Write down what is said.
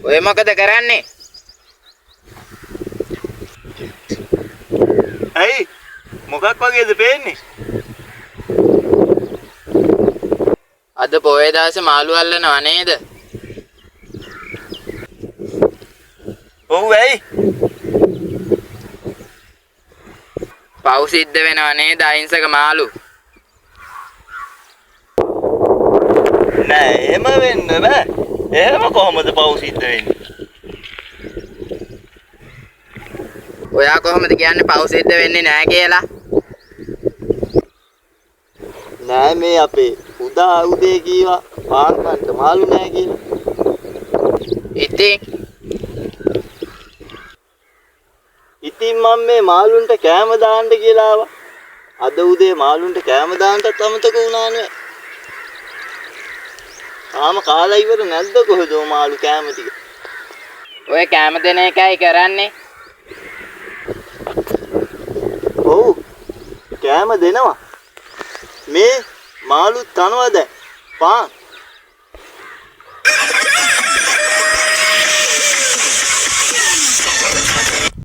ඔය මොකද කරන්නේ? ඇයි මොකක් වගේද පේන්නේ? අද පොයේ දවසේ මාළු අල්ලනව නේද? ඔව් ඇයි? පව් සිද්ධ වෙනව නේද අහිංසක මාළු? නෑ එහෙම වෙන්න බෑ. එහෙම කොහොමද පව් සිද්ධ වෙන්නේ? ඔයා කොහොමද කියන්නේ පව් සිද්ධ වෙන්නේ නෑ කියලා? නෑ මේ අපේ උදා උදේ කීවා පාන්කන්ට මාළු නෑ කියලා. ඉතින් මම මේ මාළුන්ට කෑම දාන්න කියලා ආවා. අද උදේ මාළුන්ට කෑම දාන්නත් අමතක වුණා නේ. තාම කාලා ඉවර නැද්ද කොහෙද මාළු කෑම ටික? ඔය කෑම දෙන එකයි කරන්නේ. ඔව් කෑම දෙනවා. මේ මාළුත් තනවා දැන්. පාන්